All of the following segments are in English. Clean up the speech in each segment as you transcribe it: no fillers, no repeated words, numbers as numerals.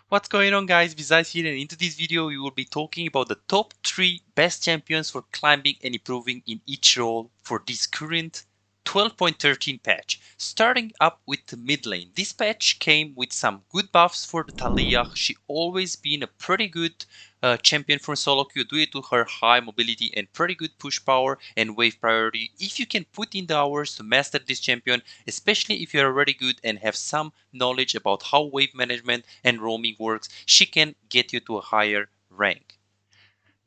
What's going on, guys? Besides here, and into this video we will be talking about the top 3 best champions for climbing and improving in each role for this current 12.13 patch. Starting up with the mid lane. This patch came with some good buffs for the Talia. She always been a pretty good champion for SoloQ due to her high mobility and pretty good push power and wave priority. If you can put in the hours to master this champion, especially if you're already good and have some knowledge about how wave management and roaming works, she can get you to a higher rank.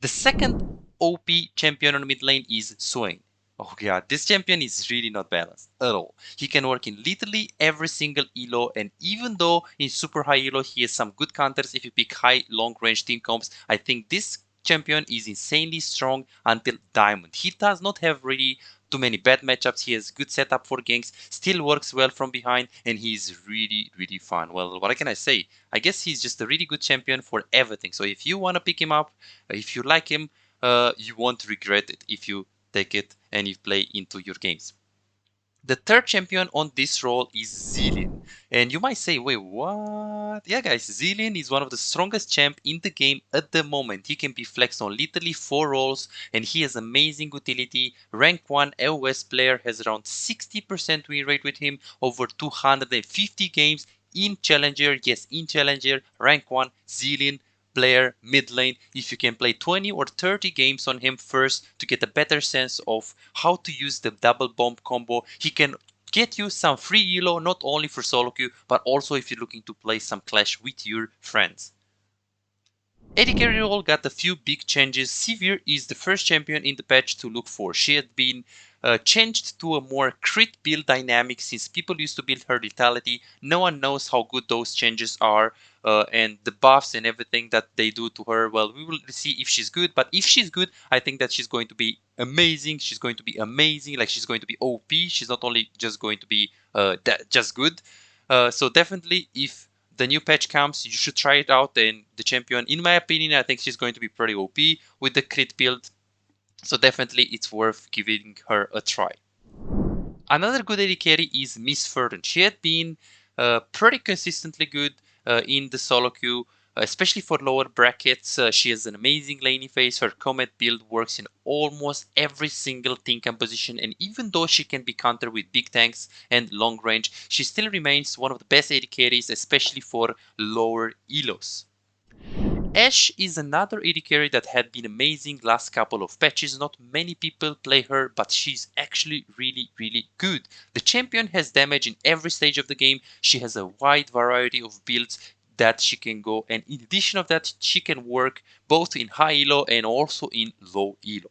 The second OP champion on mid lane is Swain. Oh god, this champion is really not balanced at all. He can work in literally every single elo, and even though in super high elo he has some good counters if you pick high long range team comps, I think this champion is insanely strong until diamond. He does not have really too many bad matchups. He has good setup for ganks, still works well from behind, and he's really fun. Well, what can I say? I guess he's just a really good champion for everything. So if you want to pick him up, if you like him, you won't regret it if you take it and you play into your games. The third champion on this role is Zillion. And you might say, wait, what? Yeah, guys, Zillion is one of the strongest champ in the game at the moment. He can be flexed on literally 4 roles, and he has amazing utility. Rank 1 AOS player has around 60% win rate with him, over 250 games in Challenger. Yes, in Challenger, rank 1, Zillion player mid lane. If you can play 20 or 30 games on him first to get a better sense of how to use the double bomb combo, he can get you some free elo not only for solo queue but also if you're looking to play some clash with your friends. AD carry role got a few big changes. Sivir is the first champion in the patch to look for. She had been changed to a more crit build dynamic since people used to build her lethality. No one knows how good those changes are and the buffs and everything that they do to her. Well, we will see if she's good, but if she's good, I think that she's going to be amazing. She's going to be amazing, like she's going to be OP. She's not only just going to be just good. So definitely if the new patch comes, you should try it out. And the champion, in my opinion, I think she's going to be pretty OP with the crit build. So definitely it's worth giving her a try. Another good AD carry is Miss Furden. She had been pretty consistently good in the solo queue, especially for lower brackets. She has an amazing laning phase. Her Comet build works in almost every single team composition, and even though she can be countered with big tanks and long range, she still remains one of the best AD carries, especially for lower elos. Ashe is another AD carry that had been amazing last couple of patches. Not many people play her, but she's actually really good. The champion has damage in every stage of the game. She has a wide variety of builds that she can go, and in addition of that, she can work both in high elo and also in low elo.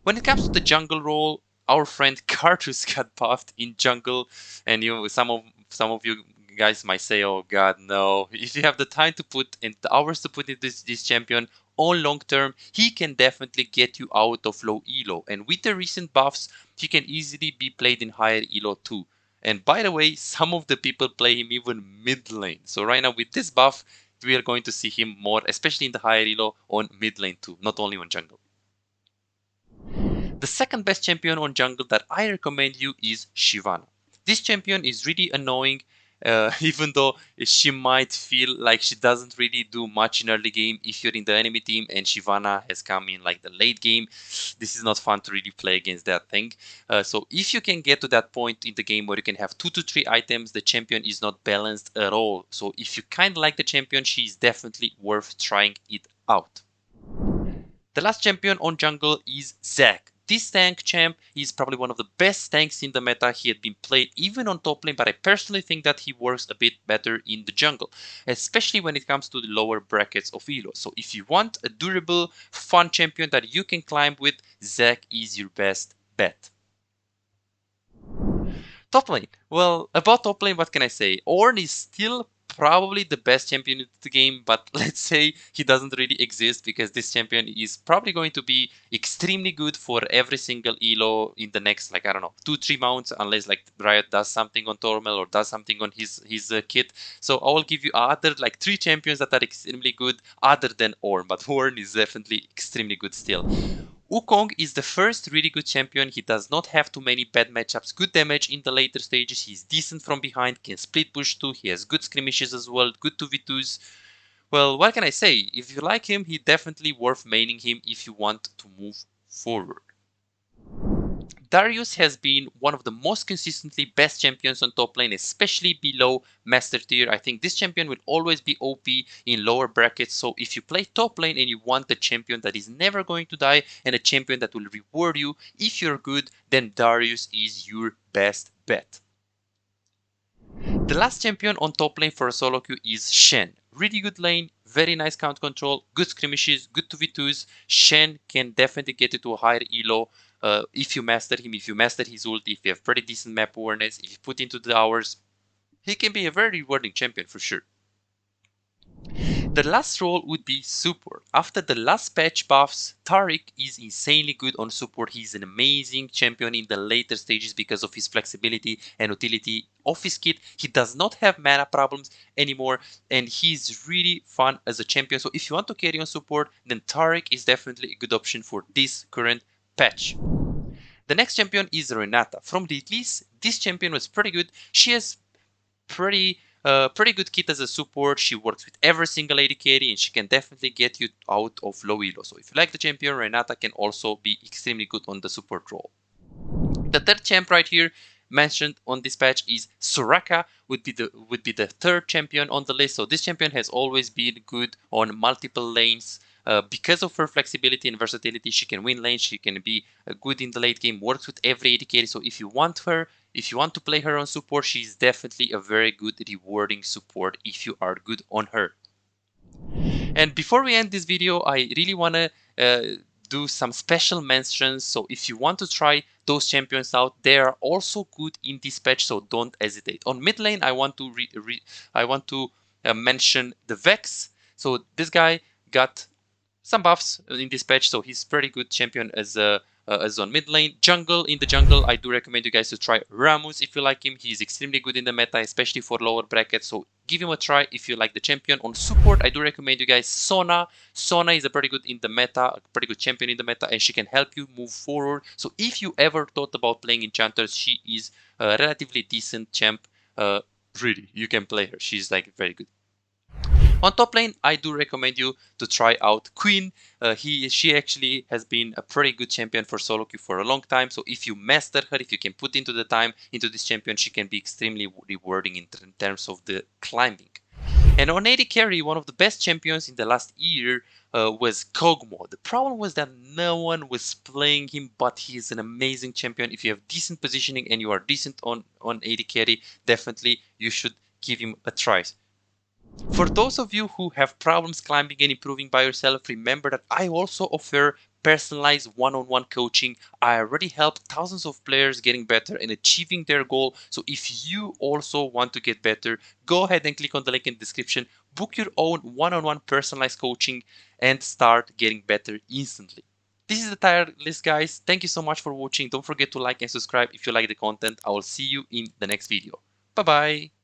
When it comes to the jungle role, our friend Cartus got buffed in jungle, and some of you guys might say, "Oh God, no!" If you have the time to put and the hours to put in this champion on long term, he can definitely get you out of low elo. And with the recent buffs, he can easily be played in higher elo too. And by the way, some of the people play him even mid lane. So right now with this buff, we are going to see him more, especially in the higher elo, on mid lane too, not only on jungle. The second best champion on jungle that I recommend you is Shyvana. This champion is really annoying, even though she might feel like she doesn't really do much in early game. If you're in the enemy team and Shyvana has come in like the late game, this is not fun to really play against that thing. So if you can get to that point in the game where you can have 2 to 3 items, the champion is not balanced at all. So if you kind of like the champion, she is definitely worth trying it out. The last champion on jungle is Zac. This tank champ is probably one of the best tanks in the meta. He had been played even on top lane, but I personally think that he works a bit better in the jungle, especially when it comes to the lower brackets of elo. So if you want a durable, fun champion that you can climb with, Zac is your best bet. Top lane. Well, about top lane, what can I say? Ornn is still probably the best champion in the game, but let's say he doesn't really exist because this champion is probably going to be extremely good for every single elo in the next, like, I don't know, 2-3 mounts, unless like Riot does something on Tormel or does something on his kit. So I will give you other like 3 champions that are extremely good other than Ornn, but Ornn is definitely extremely good still. Wukong is the first really good champion. He does not have too many bad matchups, good damage in the later stages. He's decent from behind, can split push too. He has good skirmishes as well, good 2v2s. Well, what can I say? If you like him, he definitely worth maining him if you want to move forward. Darius has been one of the most consistently best champions on top lane, especially below master tier. I think this champion will always be OP in lower brackets. So if you play top lane and you want a champion that is never going to die and a champion that will reward you if you're good, then Darius is your best bet. The last champion on top lane for a solo queue is Shen. Really good lane, very nice count control, good skirmishes, good 2v2s. Shen can definitely get you to a higher elo if you master him, if you master his ulti, if you have pretty decent map awareness, if you put into the hours. He can be a very rewarding champion for sure. The last role would be support. After the last patch buffs, Tariq is insanely good on support. He's an amazing champion in the later stages because of his flexibility and utility of his kit. He does not have mana problems anymore, and he's really fun as a champion. So if you want to carry on support, then Tariq is definitely a good option for this current patch. The next champion is Renata. From the list, this champion was pretty good. She has pretty good kit as a support. She works with every single AD carry and she can definitely get you out of low elo. So if you like the champion, Renata can also be extremely good on the support role. The third champ right here mentioned on this patch is Soraka, would be the third champion on the list. So this champion has always been good on multiple lanes. Because of her flexibility and versatility, she can win lanes, she can be good in the late game, works with every AD carry. So if you want to play her on support, she's definitely a very good rewarding support if you are good on her. And before we end this video, I really want to do some special mentions. So if you want to try those champions out, they are also good in this patch, so don't hesitate. On mid lane, I want to mention the Vex. So this guy got some buffs in this patch, so he's pretty good champion as on mid lane. In the jungle, I do recommend you guys to try Ramus if you like him. He's extremely good in the meta, especially for lower brackets, so give him a try if you like the champion. On support, I do recommend you guys Sona. Sona is a pretty good in the meta, a pretty good champion in the meta, and she can help you move forward. So if you ever thought about playing enchanters, she is a relatively decent champ. Really, you can play her. She's like very good. On top lane, I do recommend you to try out Queen. She actually has been a pretty good champion for solo queue for a long time. So if you master her, if you can put into the time into this champion, she can be extremely rewarding in terms of the climbing. And on AD carry, one of the best champions in the last year was Kog'Maw. The problem was that no one was playing him, but he is an amazing champion. If you have decent positioning and you are decent on AD carry, definitely you should give him a try. For those of you who have problems climbing and improving by yourself, remember that I also offer personalized one-on-one coaching. I already helped thousands of players getting better and achieving their goal. So if you also want to get better, go ahead and click on the link in the description, book your own one-on-one personalized coaching and start getting better instantly. This is the tier list, guys. Thank you so much for watching. Don't forget to like and subscribe if you like the content. I will see you in the next video. Bye-bye.